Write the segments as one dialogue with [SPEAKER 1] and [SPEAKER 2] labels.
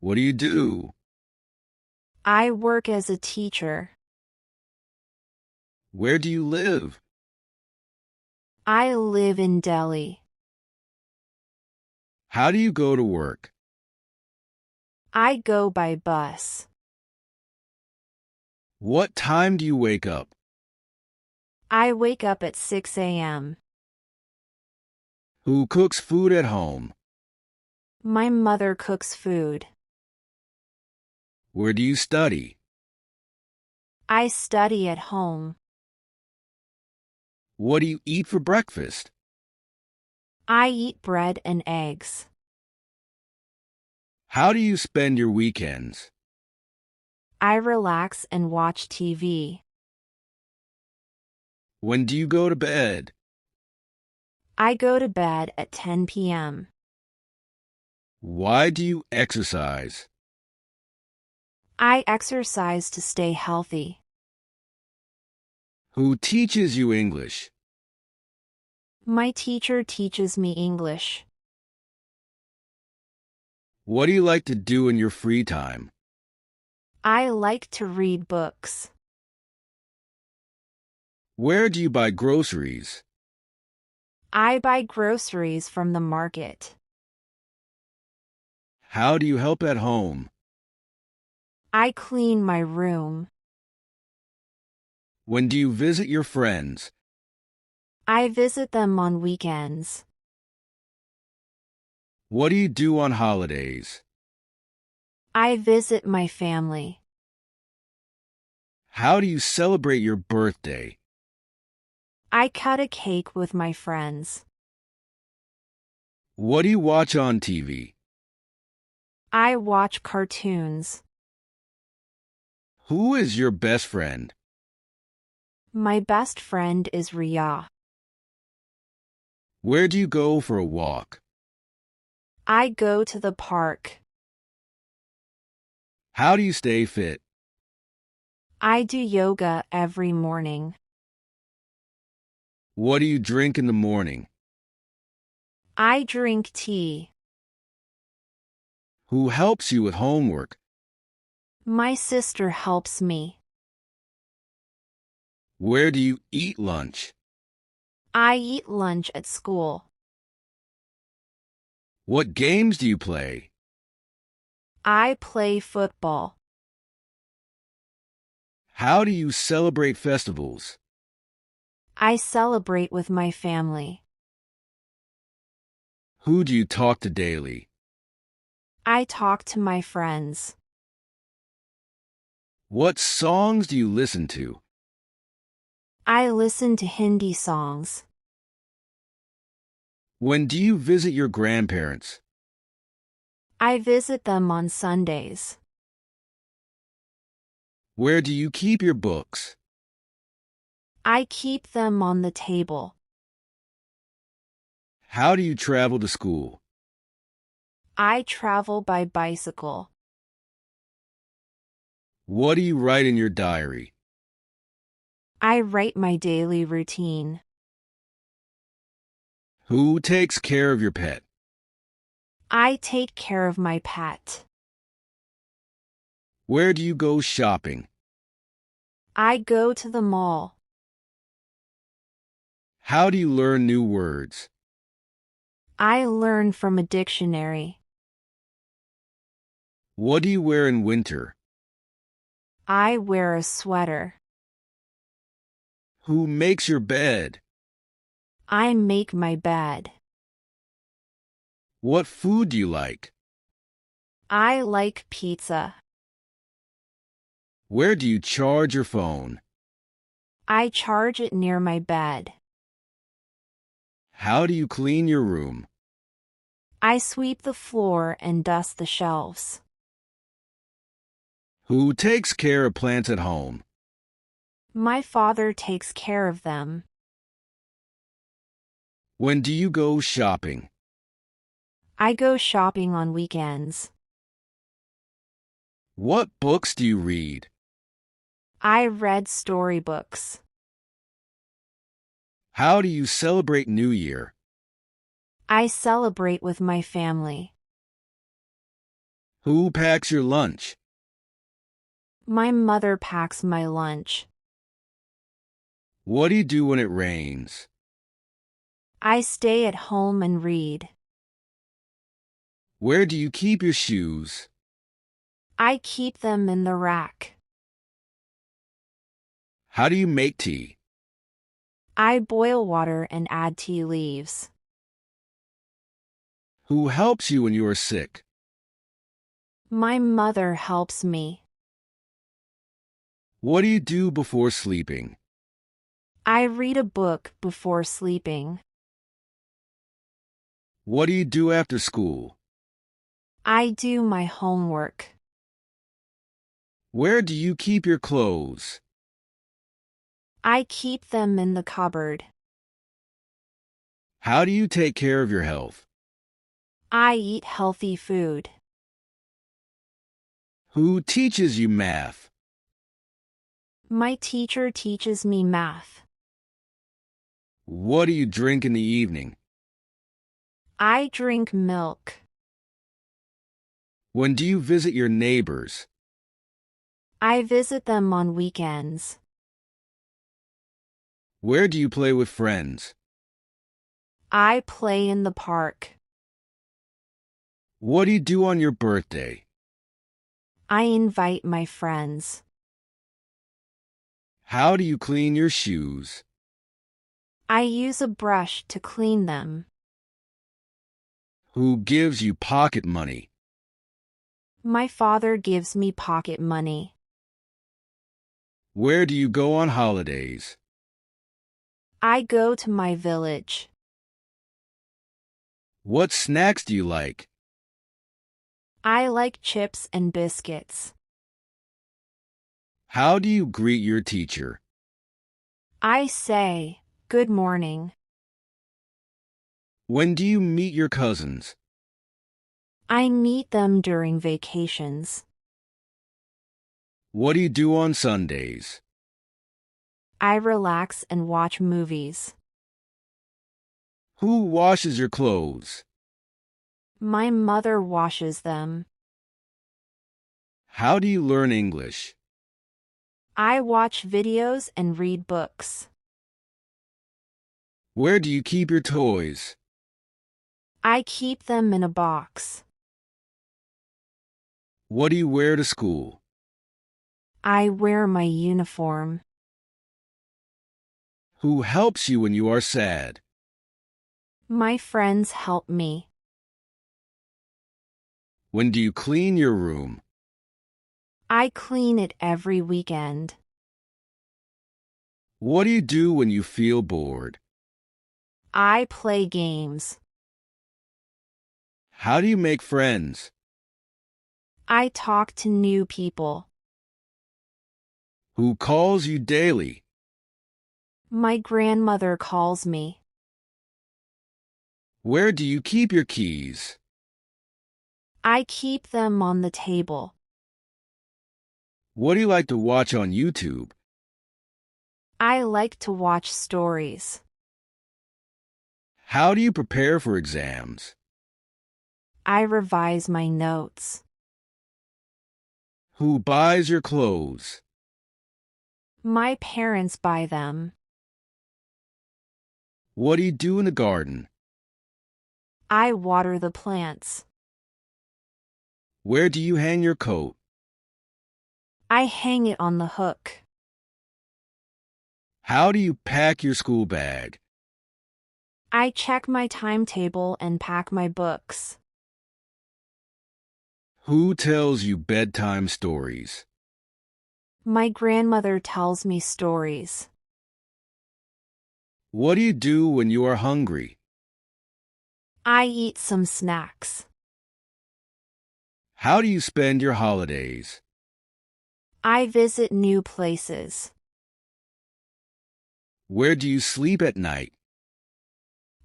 [SPEAKER 1] What do you do?
[SPEAKER 2] I work as a teacher.
[SPEAKER 1] Where do you live?
[SPEAKER 2] I live in Delhi.
[SPEAKER 1] How do you go to work?
[SPEAKER 2] I go by bus.
[SPEAKER 1] What time do you wake up?
[SPEAKER 2] I wake up at 6 a.m.
[SPEAKER 1] Who cooks food at home?
[SPEAKER 2] My mother cooks food.
[SPEAKER 1] Where do you study?
[SPEAKER 2] I study at home.
[SPEAKER 1] What do you eat for breakfast?
[SPEAKER 2] I eat bread and eggs.
[SPEAKER 1] How do you spend your weekends?
[SPEAKER 2] I relax and watch TV.
[SPEAKER 1] When do you go to bed?
[SPEAKER 2] I go to bed at 10 p.m.
[SPEAKER 1] Why do you exercise?
[SPEAKER 2] I exercise to stay healthy.
[SPEAKER 1] Who teaches you English?
[SPEAKER 2] My teacher teaches me English.
[SPEAKER 1] What do you like to do in your free time?
[SPEAKER 2] I like to read books.
[SPEAKER 1] Where do you buy groceries?
[SPEAKER 2] I buy groceries from the market.
[SPEAKER 1] How do you help at home?
[SPEAKER 2] I clean my room.
[SPEAKER 1] When do you visit your friends?
[SPEAKER 2] I visit them on weekends.
[SPEAKER 1] What do you do on holidays?
[SPEAKER 2] I visit my family.
[SPEAKER 1] How do you celebrate your birthday?
[SPEAKER 2] I cut a cake with my friends.
[SPEAKER 1] What do you watch on TV?
[SPEAKER 2] I watch cartoons.
[SPEAKER 1] Who is your best friend?
[SPEAKER 2] My best friend is Ria.
[SPEAKER 1] Where do you go for a walk?
[SPEAKER 2] I go to the park.
[SPEAKER 1] How do you stay fit?
[SPEAKER 2] I do yoga every morning.
[SPEAKER 1] What do you drink in the morning?
[SPEAKER 2] I drink tea.
[SPEAKER 1] Who helps you with homework?
[SPEAKER 2] My sister helps me.
[SPEAKER 1] Where do you eat lunch?
[SPEAKER 2] I eat lunch at school.
[SPEAKER 1] What games do you play?
[SPEAKER 2] I play football.
[SPEAKER 1] How do you celebrate festivals?
[SPEAKER 2] I celebrate with my family.
[SPEAKER 1] Who do you talk to daily?
[SPEAKER 2] I talk to my friends.
[SPEAKER 1] What songs do you listen to?
[SPEAKER 2] I listen to Hindi songs.
[SPEAKER 1] When do you visit your grandparents?
[SPEAKER 2] I visit them on Sundays.
[SPEAKER 1] Where do you keep your books?
[SPEAKER 2] I keep them on the table.
[SPEAKER 1] How do you travel to school?
[SPEAKER 2] I travel by bicycle.
[SPEAKER 1] What do you write in your diary?
[SPEAKER 2] I write my daily routine.
[SPEAKER 1] Who takes care of your pet?
[SPEAKER 2] I take care of my pet.
[SPEAKER 1] Where do you go shopping?
[SPEAKER 2] I go to the mall.
[SPEAKER 1] How do you learn new words?
[SPEAKER 2] I learn from a dictionary.
[SPEAKER 1] What do you wear in winter?
[SPEAKER 2] I wear a sweater.
[SPEAKER 1] Who makes your bed?
[SPEAKER 2] I make my bed.
[SPEAKER 1] What food do you like?
[SPEAKER 2] I like pizza.
[SPEAKER 1] Where do you charge your phone?
[SPEAKER 2] I charge it near my bed.
[SPEAKER 1] How do you clean your room?
[SPEAKER 2] I sweep the floor and dust the shelves.
[SPEAKER 1] Who takes care of plants at home?
[SPEAKER 2] My father takes care of them.
[SPEAKER 1] When do you go shopping?
[SPEAKER 2] I go shopping on weekends.
[SPEAKER 1] What books do you read?
[SPEAKER 2] I read storybooks.
[SPEAKER 1] How do you celebrate New Year?
[SPEAKER 2] I celebrate with my family.
[SPEAKER 1] Who packs your lunch?
[SPEAKER 2] My mother packs my lunch.
[SPEAKER 1] What do you do when it rains?
[SPEAKER 2] I stay at home and read.
[SPEAKER 1] Where do you keep your shoes?
[SPEAKER 2] I keep them in the rack.
[SPEAKER 1] How do you make tea?
[SPEAKER 2] I boil water and add tea leaves.
[SPEAKER 1] Who helps you when you are sick?
[SPEAKER 2] My mother helps me.
[SPEAKER 1] What do you do before sleeping?
[SPEAKER 2] I read a book before sleeping.
[SPEAKER 1] What do you do after school?
[SPEAKER 2] I do my homework.
[SPEAKER 1] Where do you keep your clothes?
[SPEAKER 2] I keep them in the cupboard.
[SPEAKER 1] How do you take care of your health?
[SPEAKER 2] I eat healthy food.
[SPEAKER 1] Who teaches you math?
[SPEAKER 2] My teacher teaches me math.
[SPEAKER 1] What do you drink in the evening?
[SPEAKER 2] I drink milk.
[SPEAKER 1] When do you visit your neighbors?
[SPEAKER 2] I visit them on weekends.
[SPEAKER 1] Where do you play with friends?
[SPEAKER 2] I play in the park.
[SPEAKER 1] What do you do on your birthday?
[SPEAKER 2] I invite my friends.
[SPEAKER 1] How do you clean your shoes?
[SPEAKER 2] I use a brush to clean them.
[SPEAKER 1] Who gives you pocket money?
[SPEAKER 2] My father gives me pocket money.
[SPEAKER 1] Where do you go on holidays?
[SPEAKER 2] I go to my village.
[SPEAKER 1] What snacks do you like?
[SPEAKER 2] I like chips and biscuits.
[SPEAKER 1] How do you greet your teacher?
[SPEAKER 2] I say, good morning.
[SPEAKER 1] When do you meet your cousins?
[SPEAKER 2] I meet them during vacations.
[SPEAKER 1] What do you do on Sundays?
[SPEAKER 2] I relax and watch movies.
[SPEAKER 1] Who washes your clothes?
[SPEAKER 2] My mother washes them.
[SPEAKER 1] How do you learn English?
[SPEAKER 2] I watch videos and read books.
[SPEAKER 1] Where do you keep your toys?
[SPEAKER 2] I keep them in a box.
[SPEAKER 1] What do you wear to school?
[SPEAKER 2] I wear my uniform.
[SPEAKER 1] Who helps you when you are sad?
[SPEAKER 2] My friends help me.
[SPEAKER 1] When do you clean your room?
[SPEAKER 2] I clean it every weekend.
[SPEAKER 1] What do you do when you feel bored?
[SPEAKER 2] I play games.
[SPEAKER 1] How do you make friends?
[SPEAKER 2] I talk to new people.
[SPEAKER 1] Who calls you daily?
[SPEAKER 2] My grandmother calls me.
[SPEAKER 1] Where do you keep your keys?
[SPEAKER 2] I keep them on the table.
[SPEAKER 1] What do you like to watch on YouTube?
[SPEAKER 2] I like to watch stories.
[SPEAKER 1] How do you prepare for exams?
[SPEAKER 2] I revise my notes.
[SPEAKER 1] Who buys your clothes?
[SPEAKER 2] My parents buy them.
[SPEAKER 1] What do you do in the garden?
[SPEAKER 2] I water the plants.
[SPEAKER 1] Where do you hang your coat?
[SPEAKER 2] I hang it on the hook.
[SPEAKER 1] How do you pack your school bag?
[SPEAKER 2] I check my timetable and pack my books.
[SPEAKER 1] Who tells you bedtime stories?
[SPEAKER 2] My grandmother tells me stories.
[SPEAKER 1] What do you do when you are hungry?
[SPEAKER 2] I eat some snacks.
[SPEAKER 1] How do you spend your holidays?
[SPEAKER 2] I visit new places.
[SPEAKER 1] Where do you sleep at night?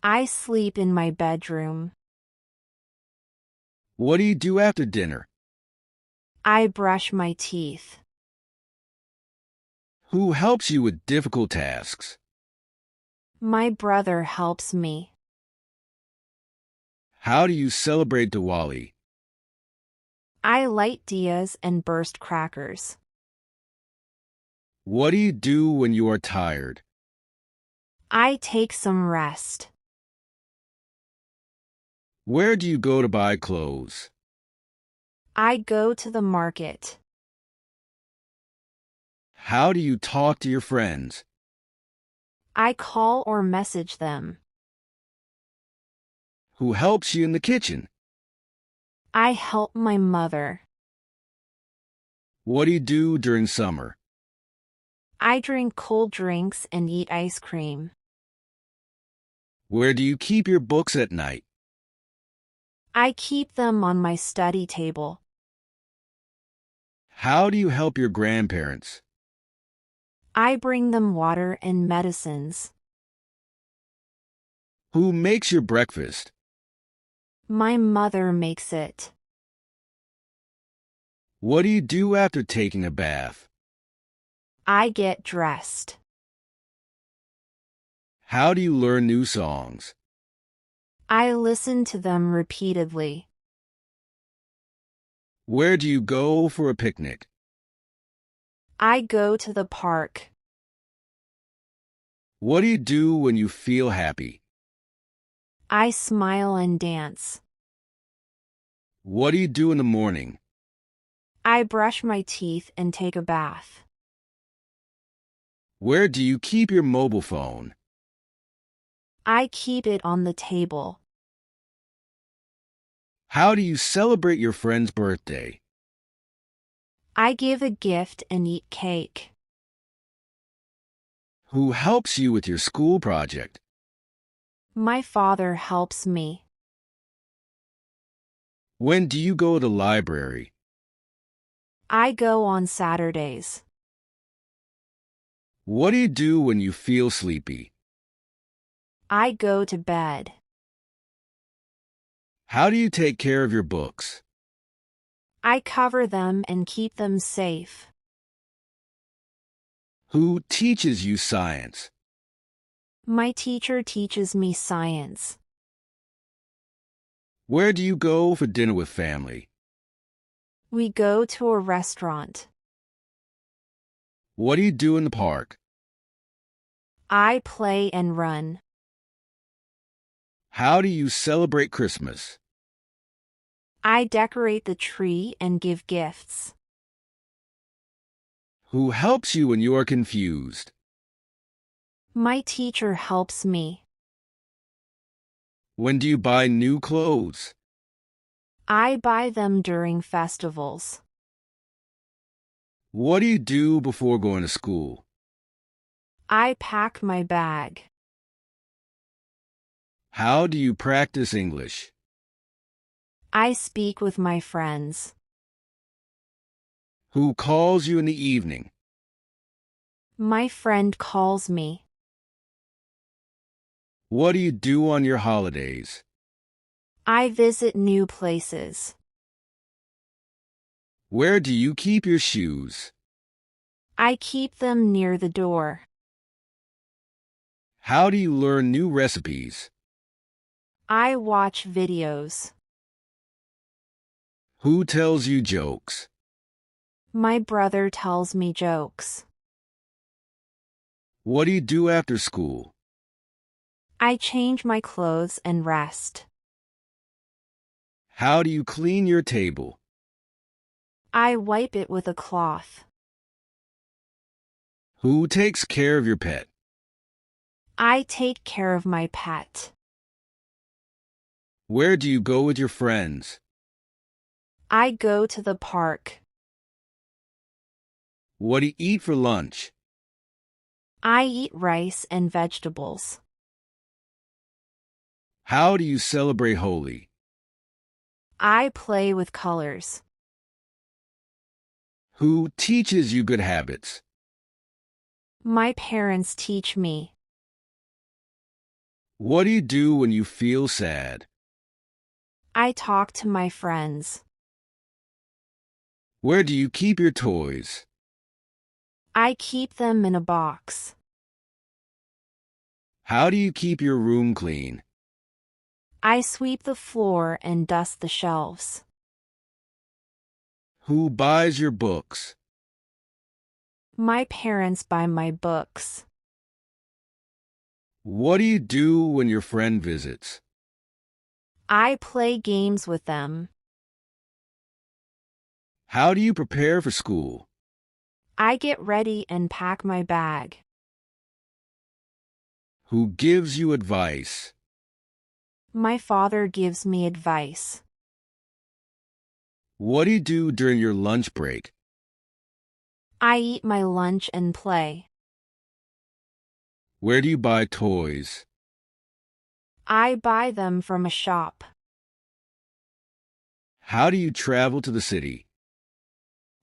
[SPEAKER 2] I sleep in my bedroom.
[SPEAKER 1] What do you do after dinner?
[SPEAKER 2] I brush my teeth.
[SPEAKER 1] Who helps you with difficult tasks?
[SPEAKER 2] My brother helps me.
[SPEAKER 1] How do you celebrate Diwali?
[SPEAKER 2] I light diyas and burst crackers.
[SPEAKER 1] What do you do when you are tired?
[SPEAKER 2] I take some rest.
[SPEAKER 1] Where do you go to buy clothes?
[SPEAKER 2] I go to the market.
[SPEAKER 1] How do you talk to your friends?
[SPEAKER 2] I call or message them.
[SPEAKER 1] Who helps you in the kitchen?
[SPEAKER 2] I help my mother.
[SPEAKER 1] What do you do during summer?
[SPEAKER 2] I drink cold drinks and eat ice cream.
[SPEAKER 1] Where do you keep your books at night?
[SPEAKER 2] I keep them on my study table.
[SPEAKER 1] How do you help your grandparents?
[SPEAKER 2] I bring them water and medicines.
[SPEAKER 1] Who makes your breakfast?
[SPEAKER 2] My mother makes it.
[SPEAKER 1] What do you do after taking a bath?
[SPEAKER 2] I get dressed.
[SPEAKER 1] How do you learn new songs?
[SPEAKER 2] I listen to them repeatedly.
[SPEAKER 1] Where do you go for a picnic?
[SPEAKER 2] I go to the park.
[SPEAKER 1] What do you do when you feel happy?
[SPEAKER 2] I smile and dance.
[SPEAKER 1] What do you do in the morning?
[SPEAKER 2] I brush my teeth and take a bath.
[SPEAKER 1] Where do you keep your mobile phone?
[SPEAKER 2] I keep it on the table.
[SPEAKER 1] How do you celebrate your friend's birthday?
[SPEAKER 2] I give a gift and eat cake.
[SPEAKER 1] Who helps you with your school project?
[SPEAKER 2] My father helps me.
[SPEAKER 1] When do you go to the library?
[SPEAKER 2] I go on Saturdays.
[SPEAKER 1] What do you do when you feel sleepy?
[SPEAKER 2] I go to bed.
[SPEAKER 1] How do you take care of your books?
[SPEAKER 2] I cover them and keep them safe.
[SPEAKER 1] Who teaches you science?
[SPEAKER 2] My teacher teaches me science.
[SPEAKER 1] Where do you go for dinner with family?
[SPEAKER 2] We go to a restaurant.
[SPEAKER 1] What do you do in the park?
[SPEAKER 2] I play and run.
[SPEAKER 1] How do you celebrate Christmas?
[SPEAKER 2] I decorate the tree and give gifts.
[SPEAKER 1] Who helps you when you are confused?
[SPEAKER 2] My teacher helps me.
[SPEAKER 1] When do you buy new clothes?
[SPEAKER 2] I buy them during festivals.
[SPEAKER 1] What do you do before going to school?
[SPEAKER 2] I pack my bag.
[SPEAKER 1] How do you practice English?
[SPEAKER 2] I speak with my friends.
[SPEAKER 1] Who calls you in the evening?
[SPEAKER 2] My friend calls me.
[SPEAKER 1] What do you do on your holidays?
[SPEAKER 2] I visit new places.
[SPEAKER 1] Where do you keep your shoes?
[SPEAKER 2] I keep them near the door.
[SPEAKER 1] How do you learn new recipes?
[SPEAKER 2] I watch videos.
[SPEAKER 1] Who tells you jokes?
[SPEAKER 2] My brother tells me jokes.
[SPEAKER 1] What do you do after school?
[SPEAKER 2] I change my clothes and rest.
[SPEAKER 1] How do you clean your table?
[SPEAKER 2] I wipe it with a cloth.
[SPEAKER 1] Who takes care of your pet?
[SPEAKER 2] I take care of my pet.
[SPEAKER 1] Where do you go with your friends?
[SPEAKER 2] I go to the park.
[SPEAKER 1] What do you eat for lunch?
[SPEAKER 2] I eat rice and vegetables.
[SPEAKER 1] How do you celebrate Holi?
[SPEAKER 2] I play with colors.
[SPEAKER 1] Who teaches you good habits?
[SPEAKER 2] My parents teach me.
[SPEAKER 1] What do you do when you feel sad?
[SPEAKER 2] I talk to my friends.
[SPEAKER 1] Where do you keep your toys?
[SPEAKER 2] I keep them in a box.
[SPEAKER 1] How do you keep your room clean?
[SPEAKER 2] I sweep the floor and dust the shelves.
[SPEAKER 1] Who buys your books?
[SPEAKER 2] My parents buy my books.
[SPEAKER 1] What do you do when your friend visits?
[SPEAKER 2] I play games with them.
[SPEAKER 1] How do you prepare for school?
[SPEAKER 2] I get ready and pack my bag.
[SPEAKER 1] Who gives you advice?
[SPEAKER 2] My father gives me advice.
[SPEAKER 1] What do you do during your lunch break?
[SPEAKER 2] I eat my lunch and play.
[SPEAKER 1] Where do you buy toys?
[SPEAKER 2] I buy them from a shop.
[SPEAKER 1] How do you travel to the city?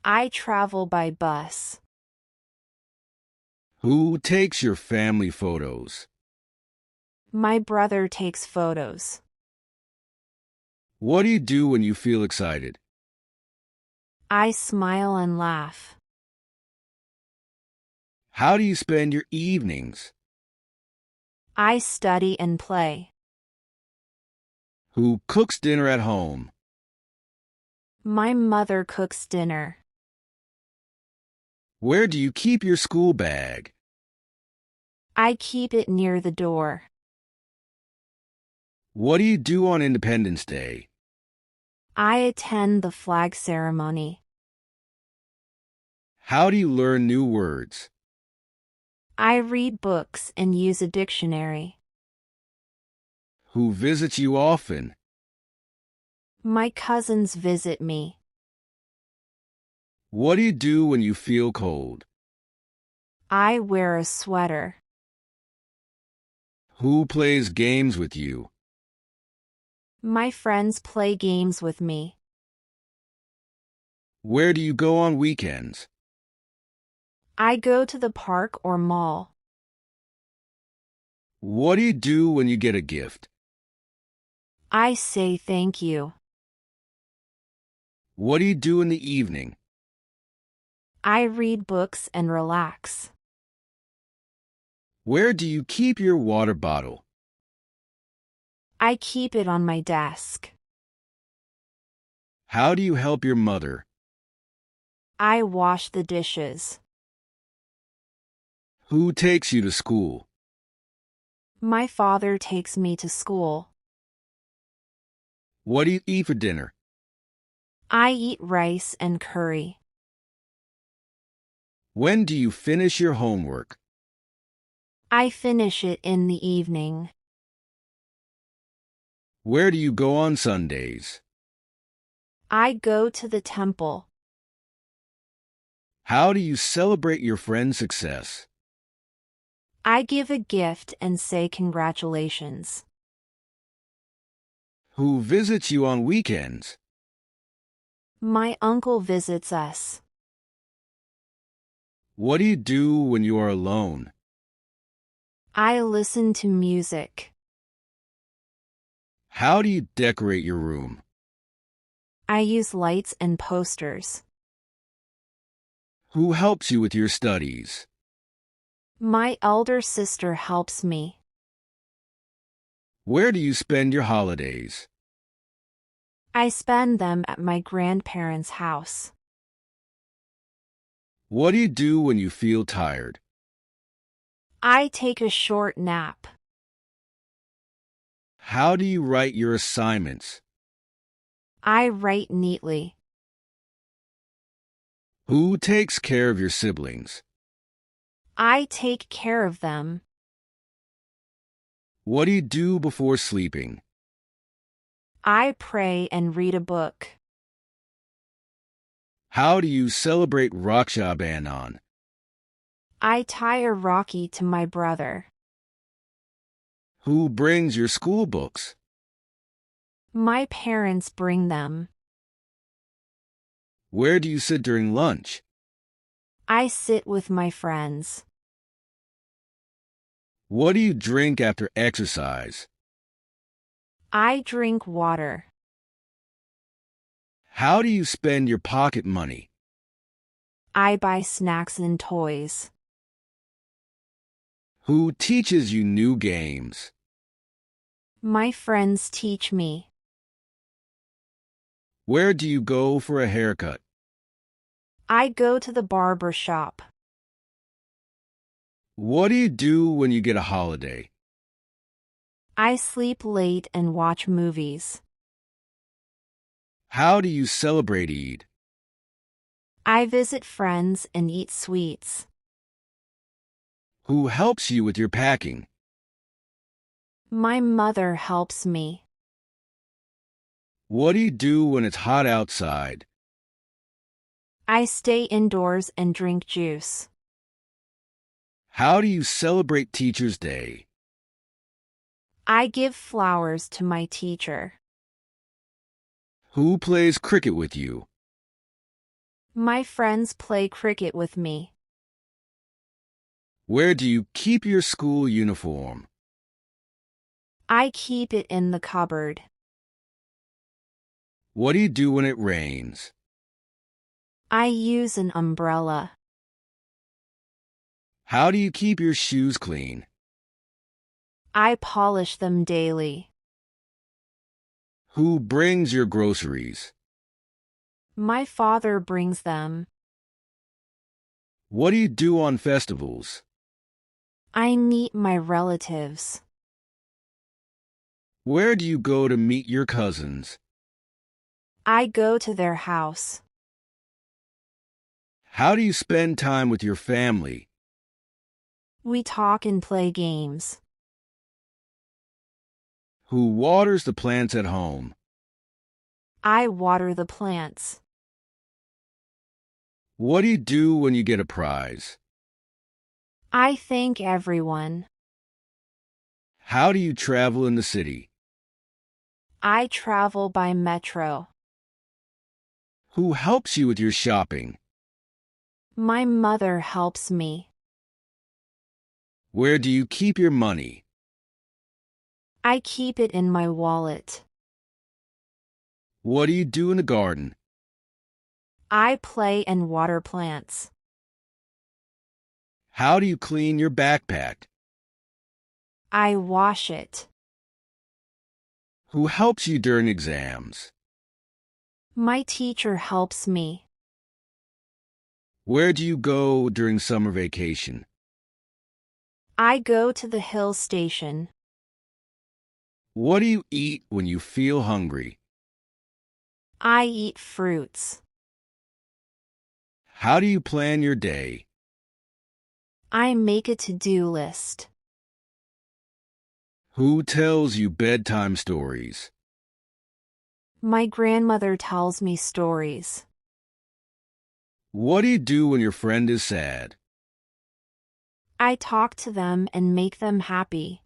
[SPEAKER 2] I travel by bus.
[SPEAKER 1] Who takes your family photos?
[SPEAKER 2] My brother takes photos.
[SPEAKER 1] What do you do when you feel excited?
[SPEAKER 2] I smile and laugh.
[SPEAKER 1] How do you spend your evenings?
[SPEAKER 2] I study and play.
[SPEAKER 1] Who cooks dinner at home?
[SPEAKER 2] My mother cooks dinner.
[SPEAKER 1] Where do you keep your school bag?
[SPEAKER 2] I keep it near the door.
[SPEAKER 1] What do you do on Independence Day?
[SPEAKER 2] I attend the flag ceremony.
[SPEAKER 1] How do you learn new words?
[SPEAKER 2] I read books and use a dictionary.
[SPEAKER 1] Who visits you often?
[SPEAKER 2] My cousins visit me.
[SPEAKER 1] What do you do when you feel cold?
[SPEAKER 2] I wear a sweater.
[SPEAKER 1] Who plays games with you?
[SPEAKER 2] My friends play games with me.
[SPEAKER 1] Where do you go on weekends?
[SPEAKER 2] I go to the park or mall.
[SPEAKER 1] What do you do when you get a gift?
[SPEAKER 2] I say thank you.
[SPEAKER 1] What do you do in the evening?
[SPEAKER 2] I read books and relax.
[SPEAKER 1] Where do you keep your water bottle?
[SPEAKER 2] I keep it on my desk.
[SPEAKER 1] How do you help your mother?
[SPEAKER 2] I wash the dishes.
[SPEAKER 1] Who takes you to school?
[SPEAKER 2] My father takes me to school.
[SPEAKER 1] What do you eat for dinner?
[SPEAKER 2] I eat rice and curry.
[SPEAKER 1] When do you finish your homework?
[SPEAKER 2] I finish it in the evening.
[SPEAKER 1] Where do you go on Sundays?
[SPEAKER 2] I go to the temple.
[SPEAKER 1] How do you celebrate your friend's success?
[SPEAKER 2] I give a gift and say congratulations.
[SPEAKER 1] Who visits you on weekends?
[SPEAKER 2] My uncle visits us.
[SPEAKER 1] What do you do when you are alone?
[SPEAKER 2] I listen to music.
[SPEAKER 1] How do you decorate your room?
[SPEAKER 2] I use lights and posters.
[SPEAKER 1] Who helps you with your studies?
[SPEAKER 2] My elder sister helps me.
[SPEAKER 1] Where do you spend your holidays?
[SPEAKER 2] I spend them at my grandparents' house.
[SPEAKER 1] What do you do when you feel tired?
[SPEAKER 2] I take a short nap.
[SPEAKER 1] How do you write your assignments?
[SPEAKER 2] I write neatly.
[SPEAKER 1] Who takes care of your siblings?
[SPEAKER 2] I take care of them.
[SPEAKER 1] What do you do before sleeping?
[SPEAKER 2] I pray and read a book.
[SPEAKER 1] How do you celebrate Raksha Bandhan?
[SPEAKER 2] I tie a Rocky to my brother.
[SPEAKER 1] Who brings your school books?
[SPEAKER 2] My parents bring them.
[SPEAKER 1] Where do you sit during lunch?
[SPEAKER 2] I sit with my friends.
[SPEAKER 1] What do you drink after exercise?
[SPEAKER 2] I drink water.
[SPEAKER 1] How do you spend your pocket money?
[SPEAKER 2] I buy snacks and toys.
[SPEAKER 1] Who teaches you new games?
[SPEAKER 2] My friends teach me.
[SPEAKER 1] Where do you go for a haircut?
[SPEAKER 2] I go to the barber shop.
[SPEAKER 1] What do you do when you get a holiday?
[SPEAKER 2] I sleep late and watch movies.
[SPEAKER 1] How do you celebrate Eid?
[SPEAKER 2] I visit friends and eat sweets.
[SPEAKER 1] Who helps you with your packing?
[SPEAKER 2] My mother helps me.
[SPEAKER 1] What do you do when it's hot outside?
[SPEAKER 2] I stay indoors and drink juice.
[SPEAKER 1] How do you celebrate Teacher's Day?
[SPEAKER 2] I give flowers to my teacher.
[SPEAKER 1] Who plays cricket with you?
[SPEAKER 2] My friends play cricket with me.
[SPEAKER 1] Where do you keep your school uniform?
[SPEAKER 2] I keep it in the cupboard.
[SPEAKER 1] What do you do when it rains?
[SPEAKER 2] I use an umbrella.
[SPEAKER 1] How do you keep your shoes clean?
[SPEAKER 2] I polish them daily.
[SPEAKER 1] Who brings your groceries?
[SPEAKER 2] My father brings them.
[SPEAKER 1] What do you do on festivals?
[SPEAKER 2] I meet my relatives.
[SPEAKER 1] Where do you go to meet your cousins?
[SPEAKER 2] I go to their house.
[SPEAKER 1] How do you spend time with your family?
[SPEAKER 2] We talk and play games.
[SPEAKER 1] Who waters the plants at home?
[SPEAKER 2] I water the plants.
[SPEAKER 1] What do you do when you get a prize?
[SPEAKER 2] I thank everyone.
[SPEAKER 1] How do you travel in the city?
[SPEAKER 2] I travel by metro.
[SPEAKER 1] Who helps you with your shopping?
[SPEAKER 2] My mother helps me.
[SPEAKER 1] Where do you keep your money?
[SPEAKER 2] I keep it in my wallet.
[SPEAKER 1] What do you do in the garden?
[SPEAKER 2] I play and water plants.
[SPEAKER 1] How do you clean your backpack?
[SPEAKER 2] I wash it.
[SPEAKER 1] Who helps you during exams?
[SPEAKER 2] My teacher helps me.
[SPEAKER 1] Where do you go during summer vacation?
[SPEAKER 2] I go to the hill station.
[SPEAKER 1] What do you eat when you feel hungry?
[SPEAKER 2] I eat fruits.
[SPEAKER 1] How do you plan your day?
[SPEAKER 2] I make a to-do list.
[SPEAKER 1] Who tells you bedtime stories?
[SPEAKER 2] My grandmother tells me stories.
[SPEAKER 1] What do you do when your friend is sad?
[SPEAKER 2] I talk to them and make them happy.